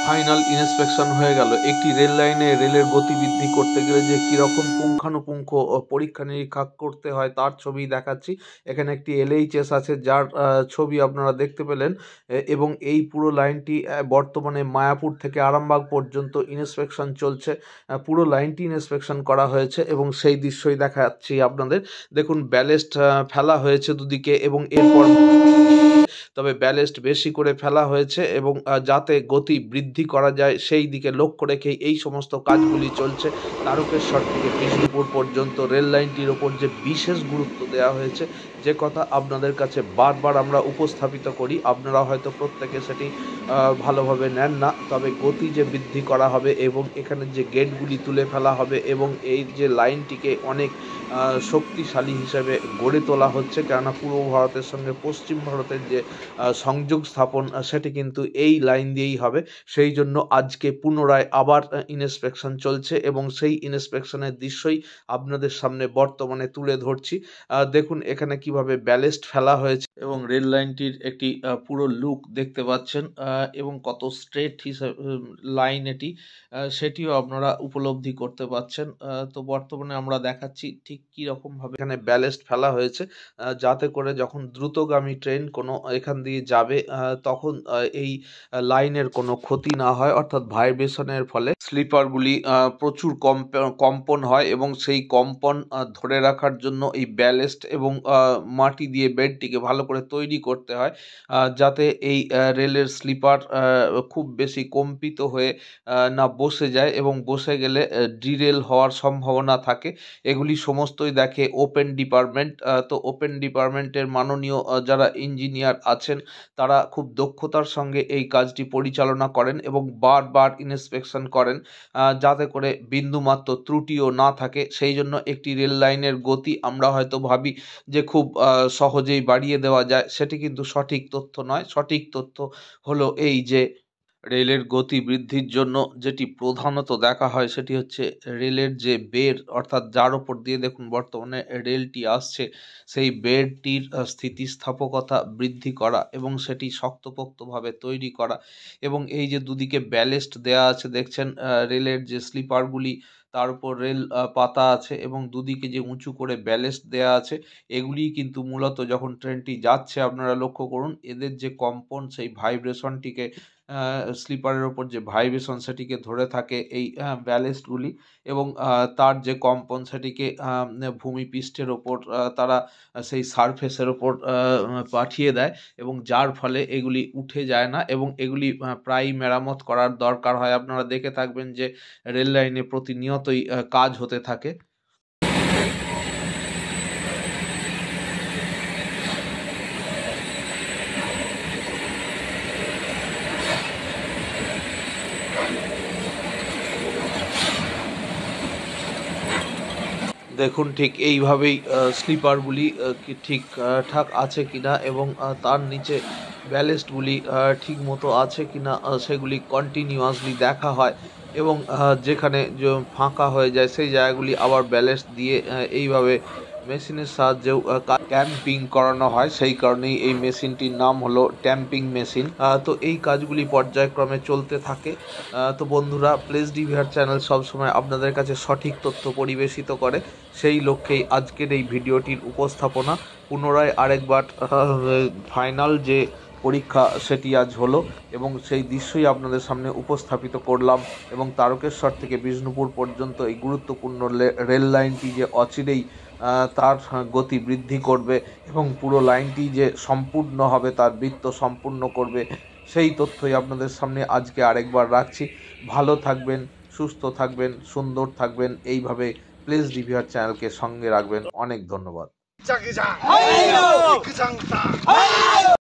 Final inspection হয়ে গেল। একটি রেল লাইনে রেলের গতিবৃদ্ধি করতে গেলে যে কীরকম পুঙ্খানুপুঙ্খ পরীক্ষা নিরীক্ষা করতে হয় তার ছবি দেখাচ্ছি। এখানে একটি LHS আছে যার ছবি আপনারা দেখতে পেলেন, এবং এই পুরো লাইনটি বর্তমানে মায়াপুর থেকে আরামবাগ পর্যন্ত ইন্সপেকশন চলছে। পুরো লাইনটি ইন্সপেকশন করা হয়েছে এবং সেই দৃশ্যই দেখাচ্ছি আপনাদের। দেখুন, ব্যালেস্ট ফেলা হয়েছে দুদিকে, এবং এরপর তবে ব্যালেস্ট বেশি করে ফেলা হয়েছে এবং যাতে গতি বৃদ্ধি করা যায় সেই দিকে লক্ষ্য রেখেই এই সমস্ত কাজগুলি চলছে। তারকেশ্বর থেকে বিষ্ণুপুর পর্যন্ত রেল লাইনটির ওপর যে বিশেষ গুরুত্ব দেওয়া হয়েছে, যে কথা আপনাদের কাছে বারবার আমরা উপস্থাপিত করি, আপনারা হয়তো প্রত্যেকে সেটি ভালোভাবে নেন না। তবে গতি যে বৃদ্ধি করা হবে এবং এখানে যে গেটগুলি তুলে ফেলা হবে এবং এই যে লাইনটিকে অনেক শক্তিশালী হিসেবে গড়ে তোলা হচ্ছে, কেননা পূর্ব ভারতের সঙ্গে পশ্চিম ভারতের যে সংযোগ স্থাপন সেটি কিন্তু এই লাইন দিয়েই হবে। সেই জন্য আজকে পুনরায় আবার ইন্সপেকশন চলছে এবং সেই ইন্সপেকশনের দৃশ্যই আপনাদের সামনে বর্তমানে তুলে ধরছি। দেখুন এখানে কিভাবে ব্যালেস্ট ফেলা হয়েছে এবং রেল লাইনটির একটি পুরো লুক দেখতে পাচ্ছেন, এবং কত স্ট্রেট হিসাবে লাইন এটি সেটিও আপনারা উপলব্ধি করতে পাচ্ছেন। তো বর্তমানে আমরা দেখাচ্ছি ঠিক কীরকমভাবে এখানে ব্যালেস্ট ফেলা হয়েছে, যাতে করে যখন দ্রুতগামী ট্রেন কোনো এখান দিয়ে যাবে তখন এই লাইনের কোনো ক্ষতি না হয়, অর্থাৎ ভাইব্রেশনের ফলে স্লিপারগুলি প্রচুর কম্পন হয় এবং সেই কম্পন ধরে রাখার জন্য এই ব্যালেস্ট এবং মাটি দিয়ে বেডটিকে ভালো করে তৈরি করতে হয়, যাতে এই রেলের স্লিপার খুব বেশি কম্পিত হয়ে না বসে যায় এবং বসে গেলে ডিরেল হওয়ার সম্ভাবনা থাকে। এগুলি সমস্তই দেখে ওপেন ডিপার্টমেন্ট। তো ওপেন ডিপার্টমেন্টের মাননীয় যারা ইঞ্জিনিয়ার আছেন তারা খুব দক্ষতার সঙ্গে এই কাজটি পরিচালনা করেন এবং বারবার ইন্সপেকশন করেন, যাতে করে বিন্দুমাত্র ত্রুটিও না থাকে। সেই জন্য একটি রেল লাইনের গতি আমরা হয়তো ভাবি যে খুব সহজেই বাড়িয়ে দেওয়া যায়, সেটি কিন্তু সঠিক তথ্য নয়। সঠিক তথ্য হলো এই যে রেলের গতি বৃদ্ধির জন্য যেটি প্রধানত দেখা হয় সেটি হচ্ছে রেলের যে বেড়, অর্থাৎ যার ওপর দিয়ে দেখুন বর্তমানে রেলটি আসছে, সেই বেড়টির স্থিতিস্থাপকতা বৃদ্ধি করা এবং সেটি শক্তপোক্তভাবে তৈরি করা। এবং এই যে দুদিকে ব্যালেস্ট দেয়া আছে দেখছেন, রেলের যে স্লিপারগুলি তার উপর রেল পাতা আছে এবং দুদিকে যে উঁচু করে ব্যালেস্ট দেয়া আছে, এগুলি কিন্তু মূলত যখন ট্রেনটি যাচ্ছে আপনারা লক্ষ্য করুন এদের যে কম্পন, সেই ভাইব্রেশনটিকে স্লিপারের ওপর যে ভাইব্রেশন সেটিকে ধরে থাকে এই ব্যালেস্টগুলি, এবং তার যে কম্পন সেটিকে ভূমিপৃষ্ঠের ওপর তারা সেই সারফেসের ওপর পাঠিয়ে দেয় এবং যার ফলে এগুলি উঠে যায় না এবং এগুলি প্রায়ই মেরামত করার দরকার হয়। আপনারা দেখে থাকবেন যে রেল লাইনে প্রতিনিয়তই কাজ হতে থাকে। দেখুন ঠিক এইভাবেই স্লিপারগুলি ঠিকঠাক আছে কিনা এবং তার নিচে ব্যালেস্টগুলি ঠিক মতো আছে কিনা সেগুলি কন্টিনিউয়াসলি দেখা হয় এবং যেখানে ফাঁকা হয়ে যায় সেই জায়গাগুলি আবার ব্যালেস্ট দিয়ে এইভাবে মেশিনের সাহায্যেও ট্যাম্পিং করানো হয়। সেই কারণেই এই মেশিনটির নাম হলো ট্যাম্পিং মেশিন। তো এই কাজগুলি পর্যায়ক্রমে চলতে থাকে। তো বন্ধুরা, প্লেস ডিভিআর চ্যানেল সবসময় আপনাদের কাছে সঠিক তথ্য পরিবেশিত করে, সেই লক্ষ্যেই আজকের এই ভিডিওটির উপস্থাপনা। পুনরায় আরেকবার ফাইনাল যে পরীক্ষা সেটি আজ হলো এবং সেই দৃশ্যই আপনাদের সামনে উপস্থাপিত করলাম। এবং তারকেশ্বর থেকে বিষ্ণুপুর পর্যন্ত এই গুরুত্বপূর্ণ রেল লাইনটি যে অচিরেই তার গতি বৃদ্ধি করবে এবং পুরো লাইনটি যে সম্পূর্ণ হবে, তার বৃত্ত সম্পূর্ণ করবে, সেই তথ্যই আপনাদের সামনে আজকে আরেকবার রাখছি। ভালো থাকবেন, সুস্থ থাকবেন, সুন্দর থাকবেন, এইভাবে প্লেস ডিভিআর চ্যানেলকে সঙ্গে রাখবেন। অনেক ধন্যবাদ।